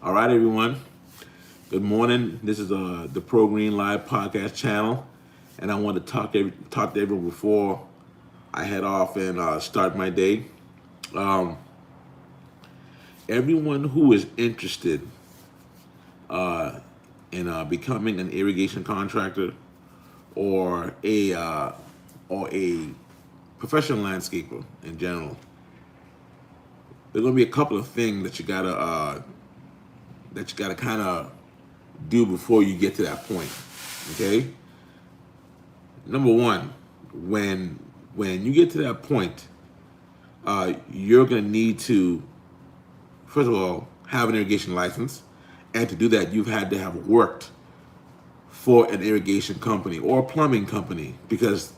All right, everyone. Good morning. This is the Pro Green Live podcast channel, and I want to talk to everyone before I head off and start my day. Um, Everyone who is interested in becoming an irrigation contractor or a professional landscaper in general, there's going to be a couple of things that you gotta kind of do before you get to that point. Okay. Number one, when you get to that point, you're gonna need to, first of all, have an irrigation license, and to do that, you've had to have worked for an irrigation company or a plumbing company. Because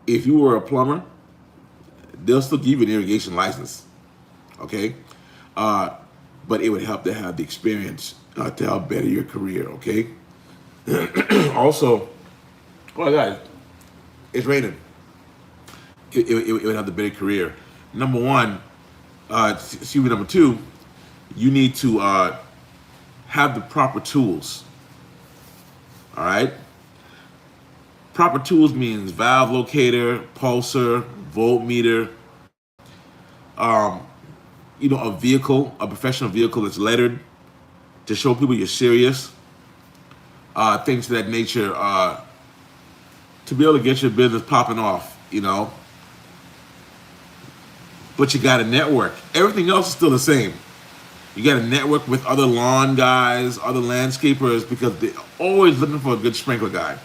if you were a plumber, they'll still give you an irrigation license. Okay, but it would help to have the experience to help better your career. Okay. Also, oh guys, it's raining. It would have the better career. Number one, number two, you need to have the proper tools. All right. Proper tools means valve locator, pulser, voltmeter. A professional vehicle that's lettered to show people you're serious. Things of that nature, to be able to get your business popping off. But you got to network. Everything else is still the same. You got to network with other lawn guys, other landscapers, because they're always looking for a good sprinkler guy.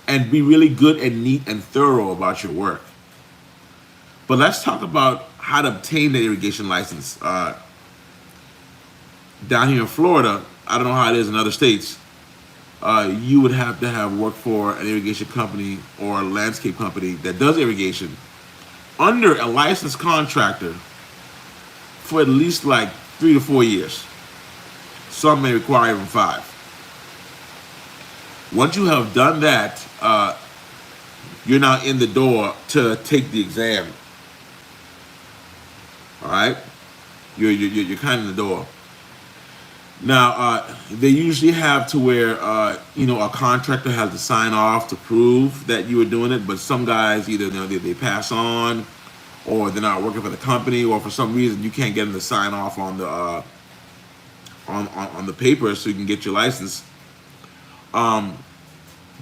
And be really good and neat and thorough about your work. But let's talk about how to obtain the irrigation license. Down here in Florida, I don't know how it is in other states. You would have to have worked for an irrigation company or a landscape company that does irrigation under a licensed contractor for at least like 3 to 4 years. Some may require even 5. Once you have done that, you're now in the door to take the exam. All right, you're kind of in the door. Now, they usually have to where a contractor has to sign off to prove that you were doing it. But some guys either they pass on, or they're not working for the company, or for some reason you can't get them to sign off on the on the paper so you can get your license.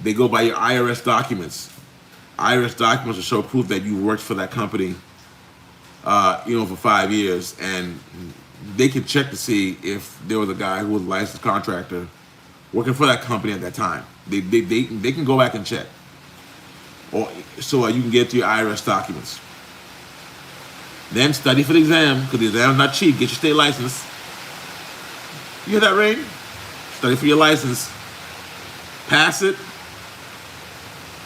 They go by your IRS documents. IRS documents will show proof that you worked for that company, for 5 years, and they can check to see if there was a guy who was a licensed contractor working for that company at that time. They can go back and check, or so you can get to your IRS documents. Then study for the exam, because the exam's not cheap. Get your state license. You hear that, Rain? Study for your license, pass it,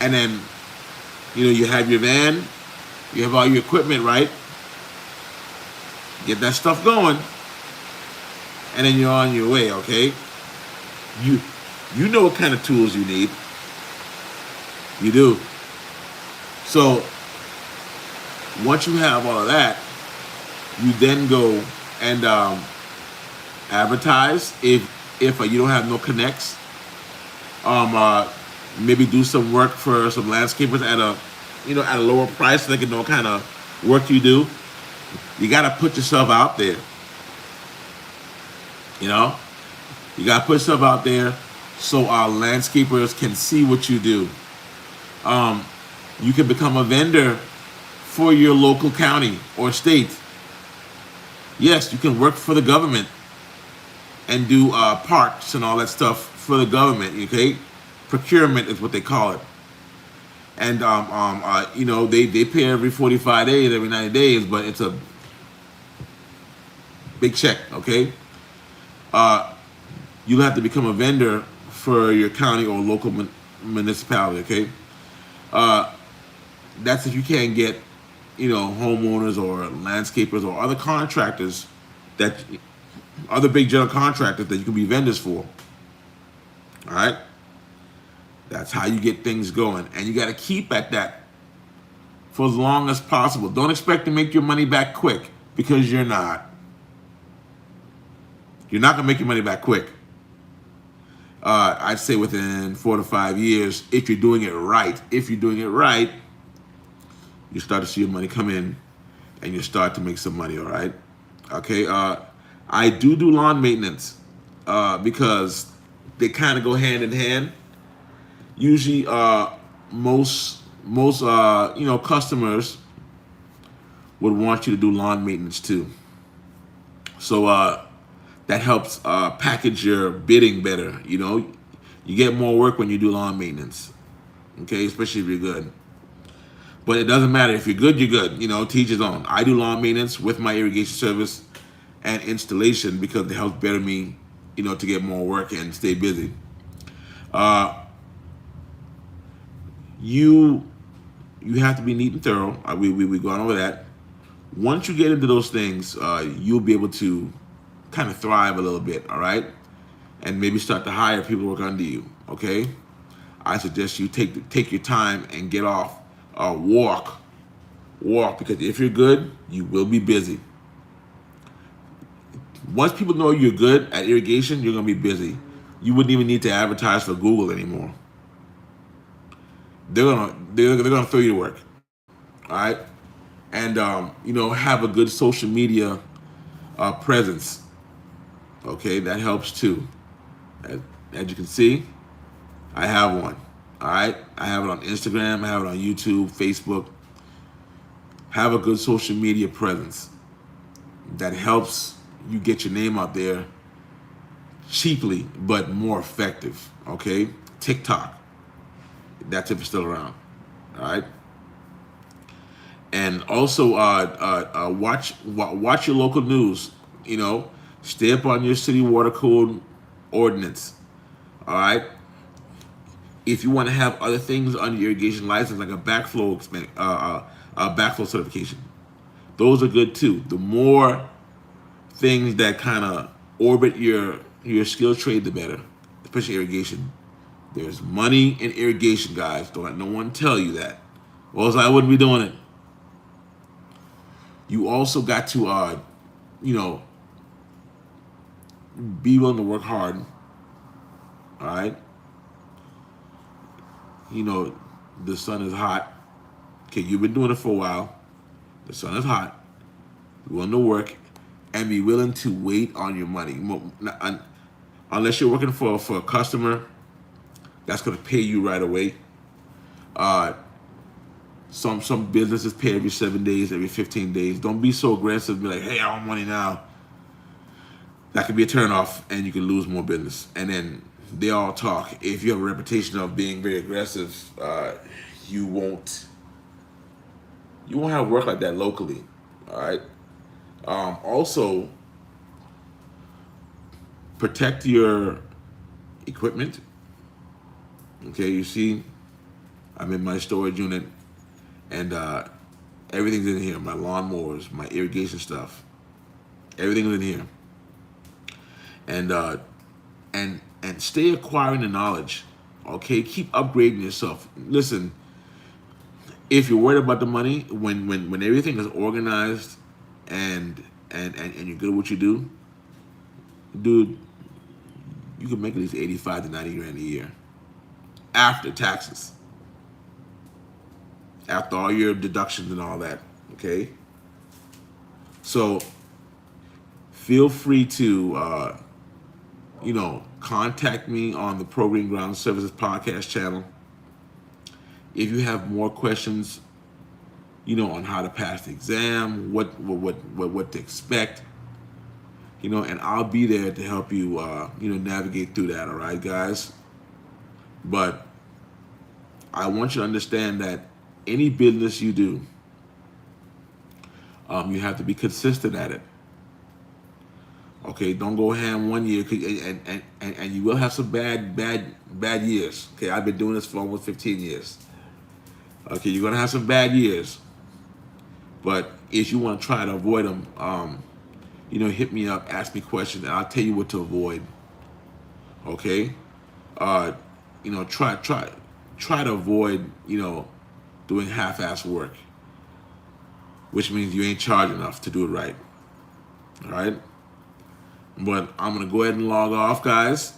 and then you have your van, you have all your equipment, right? Get that stuff going, and then you're on your way. Okay, you know what kind of tools you need. You do. So once you have all of that, you then go and advertise. If you don't have no connects, maybe do some work for some landscapers at a lower price so they can know what kind of work you do. You got to put yourself out there. You got to put yourself out there so our landscapers can see what you do. You can become a vendor for your local county or state. Yes, you can work for the government and do parks and all that stuff for the government. Okay, procurement is what they call it. And they pay every 45 days, every 90 days, but it's a big check. Okay, you'll have to become a vendor for your county or local municipality. Okay, that's if you can't get homeowners or landscapers or other contractors, other big general contractors that you can be vendors for. All right. That's how you get things going. And you got to keep at that for as long as possible. Don't expect to make your money back quick, because you're not. You're not going to make your money back quick. I'd say within 4 to 5 years, if you're doing it right. If you're doing it right, you start to see your money come in, and you start to make some money. All right. Okay. I do lawn maintenance because they kind of go hand in hand. Usually, most customers would want you to do lawn maintenance too. So that helps package your bidding better. You get more work when you do lawn maintenance. Okay, especially if you're good. But it doesn't matter if you're good. You're good. Teach his own. I do lawn maintenance with my irrigation service and installation because it helps better me, to get more work and stay busy. You have to be neat and thorough. We gone over that. Once you get into those things, you'll be able to kind of thrive a little bit, all right? And maybe start to hire people to work under you, okay? I suggest you take your time and get off, walk, because if you're good, you will be busy. Once people know you're good at irrigation, you're gonna be busy. You wouldn't even need to advertise for Google anymore. They're gonna throw you to work, all right? And have a good social media presence. Okay, that helps too. As you can see, I have one. All right, I have it on Instagram. I have it on YouTube, Facebook. Have a good social media presence. That helps you get your name out there cheaply, but more effective. Okay, TikTok. That's if it's still around. All right. And also watch your local news. Stay up on your city water code ordinance. All right. If you want to have other things on your irrigation license, like a backflow certification, those are good too. The more things that kind of orbit your skill trade, the better. Especially irrigation. There's money in irrigation, guys. Don't let no one tell you that. Or else I wouldn't be doing it. You also got to, be willing to work hard. All right. The sun is hot. Okay, you've been doing it for a while. The sun is hot. Be willing to work, and be willing to wait on your money. Unless you're working for a customer that's going to pay you right away. Some businesses pay every 7 days, every 15 days. Don't be so aggressive. Be like, hey, I want money now. That could be a turnoff, and you can lose more business. And then they all talk. If you have a reputation of being very aggressive, you won't have work like that locally. All right. Also, protect your equipment. Okay, you see, I'm in my storage unit, and everything's in here. My lawnmowers, my irrigation stuff, everything's in here. And stay acquiring the knowledge. Okay, keep upgrading yourself. Listen, if you're worried about the money, when everything is organized and you're good at what you do, dude, you can make at least 85 to 90 grand a year after taxes, after all your deductions and all that. Okay, so feel free to contact me on the Program Ground Services podcast channel if you have more questions, on how to pass the exam, what to expect, and I'll be there to help you, navigate through that. All right, guys. But I want you to understand that any business you do, you have to be consistent at it. Okay, don't go ham one year, and you will have some bad years. Okay, I've been doing this for almost 15 years. Okay, you're gonna have some bad years, but if you want to try to avoid them, hit me up, ask me questions, and I'll tell you what to avoid. Okay, try to avoid doing half-ass work. which means you ain't charged enough to do it right. All right. But I'm gonna go ahead and log off, guys.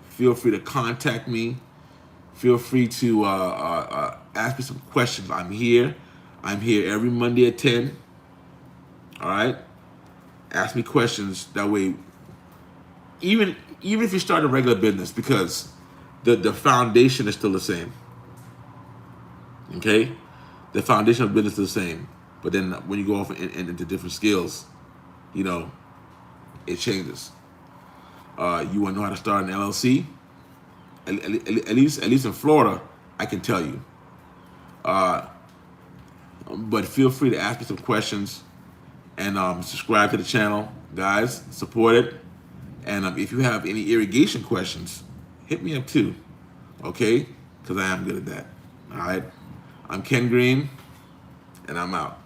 Feel free to contact me. Feel free to ask me some questions. I'm here. I'm here every Monday at 10. All right. Ask me questions. That way, even if you start a regular business, because the foundation is still the same. Okay, the foundation of business is the same. But then when you go off into different skills, you know, it changes. You want to know how to start an LLC? At least in Florida, I can tell you. But feel free to ask me some questions and subscribe to the channel, guys. Support it. And if you have any irrigation questions, hit me up too. Okay? Because I am good at that. All right? I'm Ken Green, and I'm out.